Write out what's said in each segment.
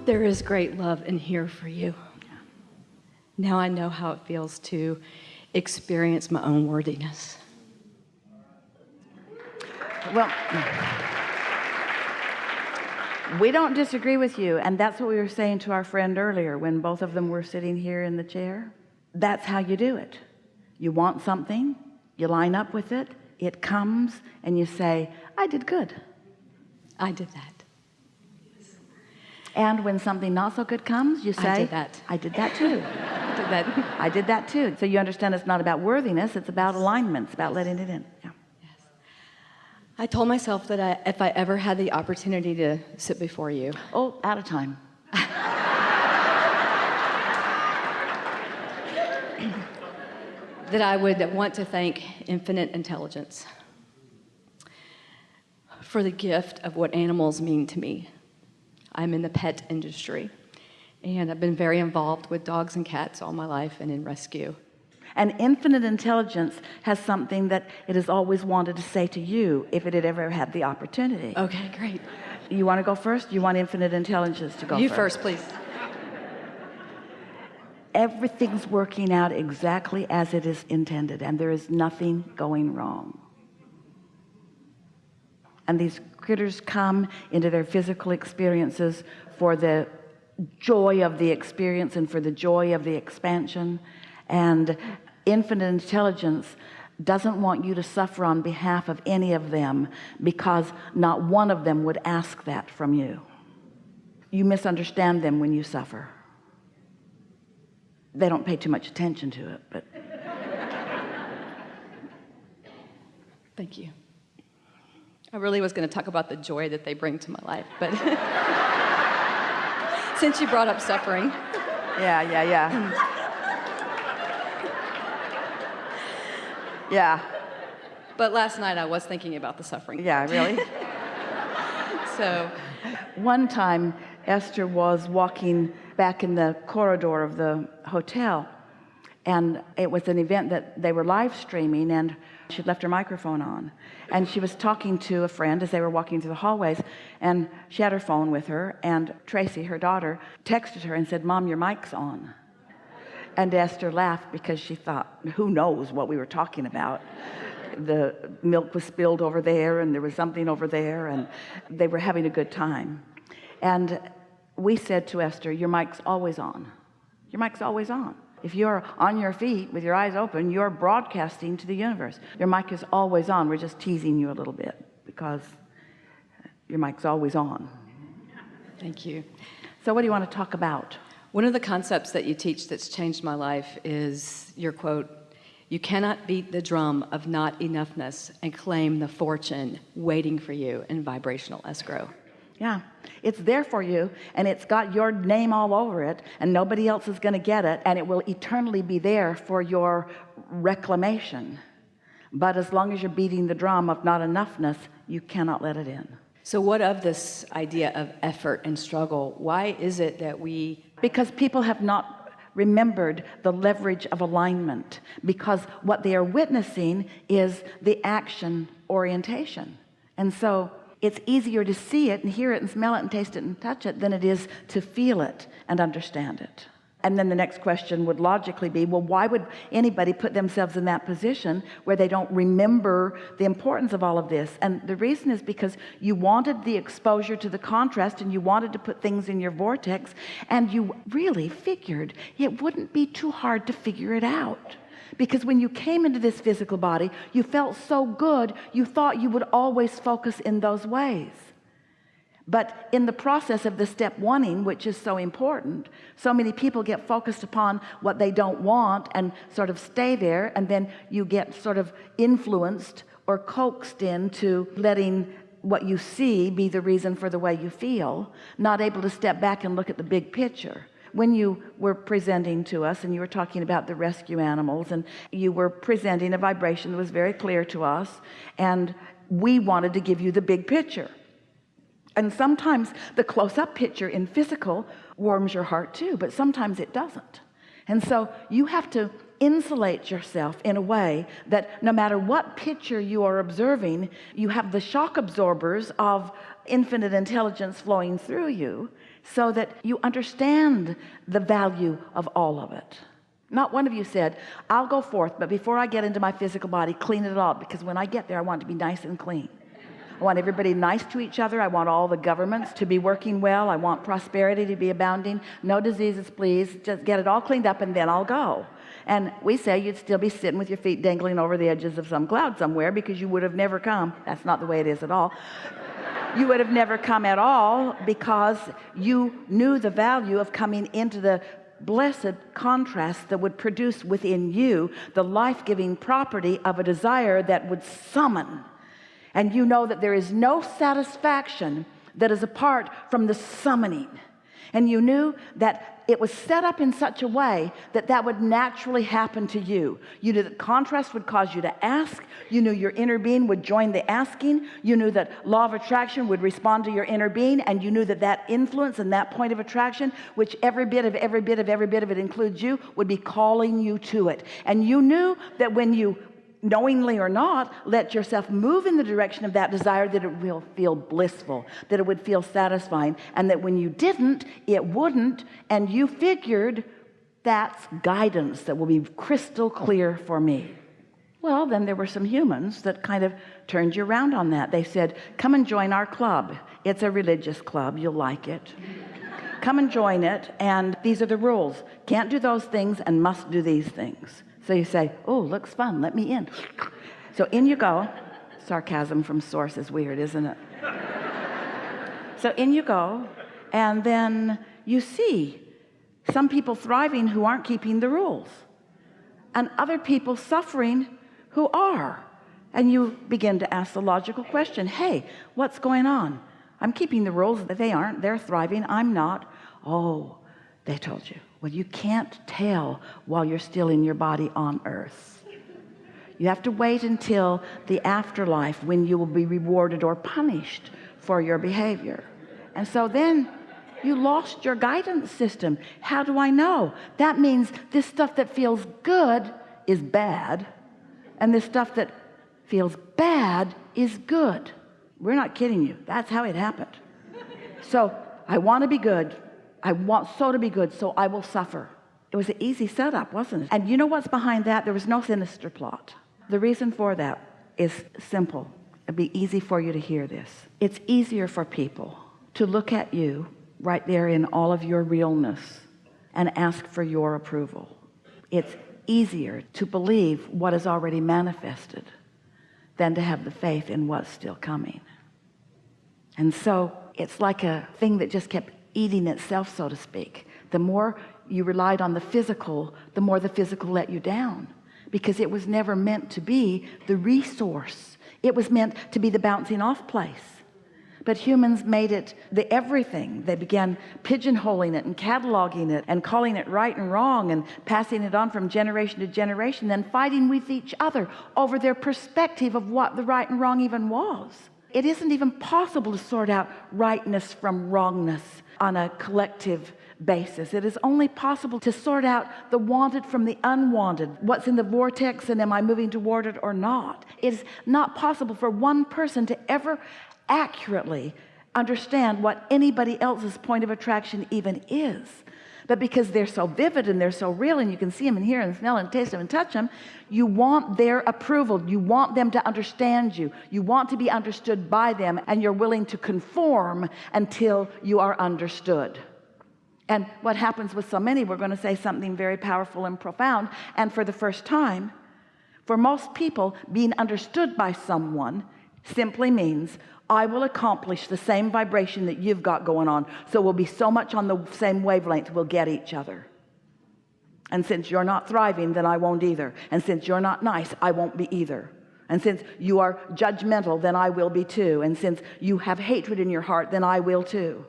There is great love in here for you. Now I know how it feels to experience my own worthiness. Well, we don't disagree with you, and that's what we were saying to our friend earlier when both of them were sitting here in the chair. That's how you do it. You want something, you line up with it, it comes, and you say, I did good. I did that. And when something not so good comes, you say, I did that. I did that too. I did that. I did that too. So you understand it's not about worthiness, it's about alignment, it's about letting it in. Yeah. Yes. I told myself that if I ever had the opportunity to sit before you. Oh, out of time. That I would want to thank infinite intelligence for the gift of what animals mean to me. I'm in the pet industry, and I've been very involved with dogs and cats all my life and in rescue. And infinite intelligence has something that it has always wanted to say to you if it had ever had the opportunity. Okay, great. You want to go first? You want infinite intelligence to go You first? first, please. Everything's working out exactly as it is intended, and there is nothing going wrong. And these critters come into their physical experiences for the joy of the experience and for the joy of the expansion. And infinite intelligence doesn't want you to suffer on behalf of any of them, because not one of them would ask that from you. You misunderstand them when you suffer. They don't pay too much attention to it, but Thank you. I really was going to talk about the joy that they bring to my life, but since you brought up suffering. yeah. Yeah. But last night I was thinking about the suffering. Yeah, really? So One time, Esther was walking back in the corridor of the hotel, and it was an event that they were live streaming, and she'd left her microphone on, and she was talking to a friend as they were walking through the hallways, and she had her phone with her, and Tracy, her daughter, texted her and said, Mom, your mic's on. And Esther laughed because she thought, who knows what we were talking about. The milk was spilled over there, and there was something over there, and they were having a good time. And we said to Esther, your mic's always on. Your mic's always on. If you're on your feet with your eyes open, you're broadcasting to the universe. Your mic is always on. We're just teasing you a little bit because your mic's always on. thank you. So what do you want to talk about? One of the concepts that you teach that's changed my life is your quote, you cannot beat the drum of not enoughness and claim the fortune waiting for you in vibrational escrow. Yeah, it's there for you, and it's got your name all over it, and nobody else is going to get it, and it will eternally be there for your reclamation. But as long as you're beating the drum of not enoughness, you cannot let it in. So what of this idea of effort and struggle? Why is it that Because people have not remembered the leverage of alignment, because what they are witnessing is the action orientation. And so it's easier to see it and hear it and smell it and taste it and touch it than it is to feel it and understand it. And then the next question would logically be, well, why would anybody put themselves in that position where they don't remember the importance of all of this? And the reason is because you wanted the exposure to the contrast, and you wanted to put things in your vortex, and you really figured it wouldn't be too hard to figure it out. Because when you came into this physical body, you felt so good, you thought you would always focus in those ways. But in the process of the step oneing, which is so important, so many people get focused upon what they don't want and sort of stay there, and then you get sort of influenced or coaxed into letting what you see be the reason for the way you feel, not able to step back and look at the big picture. When you were presenting to us and you were talking about the rescue animals, and you were presenting a vibration that was very clear to us, and we wanted to give you the big picture. And sometimes the close-up picture in physical warms your heart too, but sometimes it doesn't. And so you have to insulate yourself in a way that no matter what picture you are observing, you have the shock absorbers of infinite intelligence flowing through you so that you understand the value of all of it. Not one of you said, I'll go forth, but before I get into my physical body, clean it all, because when I get there, I want it to be nice and clean. I want everybody nice to each other. I want all the governments to be working well. I want prosperity to be abounding. No diseases, please. Just get it all cleaned up and then I'll go. And we say you'd still be sitting with your feet dangling over the edges of some cloud somewhere, because you would have never come. That's not the way it is at all. You would have never come at all, because you knew the value of coming into the blessed contrast that would produce within you the life-giving property of a desire that would summon. And you know that there is no satisfaction that is apart from the summoning. And you knew that it was set up in such a way that that would naturally happen to you. You knew that contrast would cause you to ask. You knew your inner being would join the asking. You knew that law of attraction would respond to your inner being. And you knew that that influence and that point of attraction, which every bit of it includes you, would be calling you to it. And you knew that when you, knowingly or not, let yourself move in the direction of that desire, that it will feel blissful, that it would feel satisfying, and that when you didn't, it wouldn't. And you figured, that's guidance that will be crystal clear for me. Well, then there were some humans that kind of turned you around on that. They said, come and join our club. It's a religious club. You'll like it. Come and join it, and these are the rules. Can't do those things and must do these things. So you say, oh, looks fun, let me in. So in you go. Sarcasm from source is weird, isn't it? So in you go, and then you see some people thriving who aren't keeping the rules, and other people suffering who are. And you begin to ask the logical question, hey, what's going on? I'm keeping the rules, but they aren't. They're thriving, I'm not. Oh, they told you. Well, you can't tell while you're still in your body on earth. You have to wait until the afterlife, when you will be rewarded or punished for your behavior. And so then you lost your guidance system. How do I know? That means this stuff that feels good is bad, and this stuff that feels bad is good. We're not kidding you. That's how it happened. So I want to be good. I want so to be good, so I will suffer. It was an easy setup, wasn't it? And you know what's behind that? There was no sinister plot. The reason for that is simple. It'd be easy for you to hear this. It's easier for people to look at you right there in all of your realness and ask for your approval. It's easier to believe what is already manifested than to have the faith in what's still coming. And so it's like a thing that just kept eating itself, so to speak. The more you relied on the physical, the more the physical let you down, because it was never meant to be the resource. It was meant to be the bouncing off place. But humans made it the everything. They began pigeonholing it and cataloging it and calling it right and wrong and passing it on from generation to generation, then fighting with each other over their perspective of what the right and wrong even was. It isn't even possible to sort out rightness from wrongness on a collective basis. It is only possible to sort out the wanted from the unwanted. What's in the vortex, and am I moving toward it or not? It is not possible for one person to ever accurately understand what anybody else's point of attraction even is. But because they're so vivid and they're so real, and you can see them and hear and smell and taste them and touch them, you want their approval. You want them to understand you. You want to be understood by them, and you're willing to conform until you are understood. And what happens with so many, we're going to say something very powerful and profound, and for the first time, for most people, being understood by someone simply means, I will accomplish the same vibration that you've got going on, so we'll be so much on the same wavelength, we'll get each other. And since you're not thriving, then I won't either. And since you're not nice, I won't be either. And since you are judgmental, then I will be too. And since you have hatred in your heart, then I will too.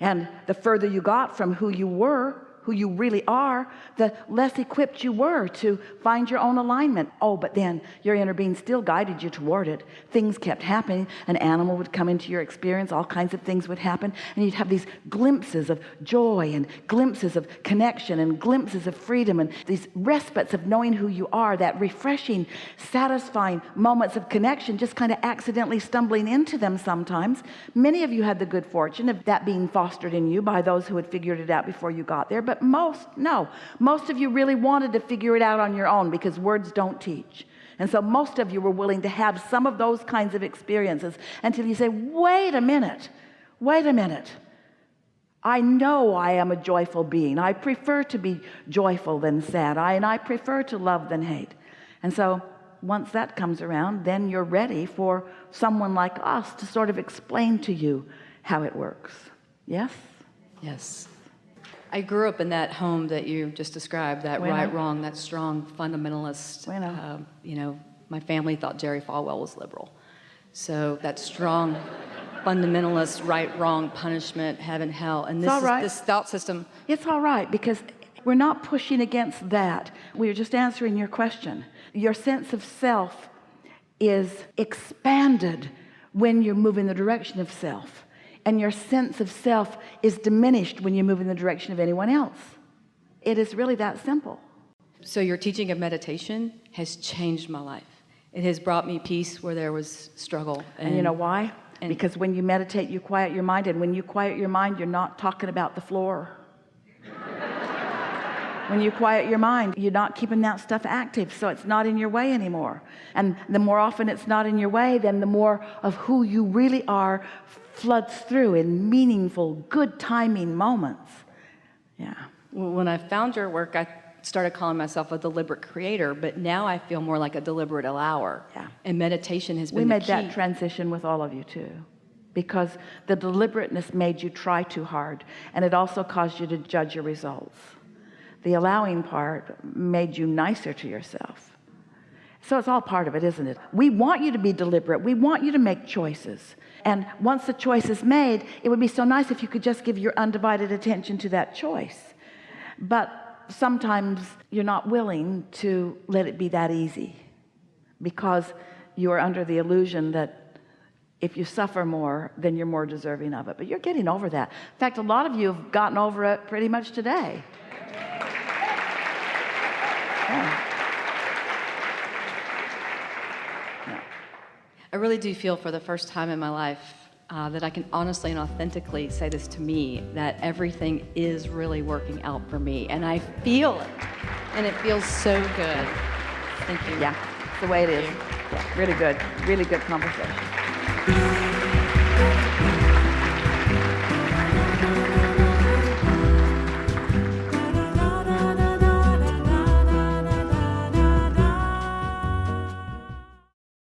And the further you got from who you were, who you really are, the less equipped you were to find your own alignment. Oh, but then your inner being still guided you toward it. Things kept happening. An animal would come into your experience. All kinds of things would happen. And you'd have these glimpses of joy and glimpses of connection and glimpses of freedom and these respites of knowing who you are, that refreshing, satisfying moments of connection, just kind of accidentally stumbling into them sometimes. Many of you had the good fortune of that being fostered in you by those who had figured it out before you got there. But most of you really wanted to figure it out on your own, because words don't teach. And so most of you were willing to have some of those kinds of experiences until you say, wait a minute. I know I am a joyful being. I prefer to be joyful than sad. I prefer to love than hate. And so once that comes around, then you're ready for someone like us to sort of explain to you how it works. Yes? Yes. I grew up in that home that you just described, that right, wrong, that strong fundamentalist. My family thought Jerry Falwell was liberal. So that strong fundamentalist, right, wrong, punishment, heaven, hell. And this thought system. It's all right, because we're not pushing against that. We're just answering your question. Your sense of self is expanded when you move in the direction of self. And your sense of self is diminished when you move in the direction of anyone else. It is really that simple. So your teaching of meditation has changed my life. It has brought me peace where there was struggle. And you know why? Because when you meditate, you quiet your mind. And when you quiet your mind, you're not talking about the floor. When you quiet your mind, you're not keeping that stuff active, so it's not in your way anymore. And the more often it's not in your way, then the more of who you really are floods through in meaningful, good timing moments. Yeah. When I found your work, I started calling myself a deliberate creator, but now I feel more like a deliberate allower. Yeah. And meditation has been We made the key. that transition with all of you too, because the deliberateness made you try too hard, and it also caused you to judge your results. The allowing part made you nicer to yourself. So it's all part of it, isn't it? We want you to be deliberate. We want you to make choices. And once the choice is made, it would be so nice if you could just give your undivided attention to that choice. But sometimes you're not willing to let it be that easy, because you are under the illusion that if you suffer more, then you're more deserving of it. But you're getting over that. In fact, a lot of you have gotten over it pretty much today. Yeah. I really do feel for the first time in my life that I can honestly and authentically say this to me, that everything is really working out for me. And I feel it. And it feels so good. Thank you. Yeah, it's the way it is. Yeah, really good conversation.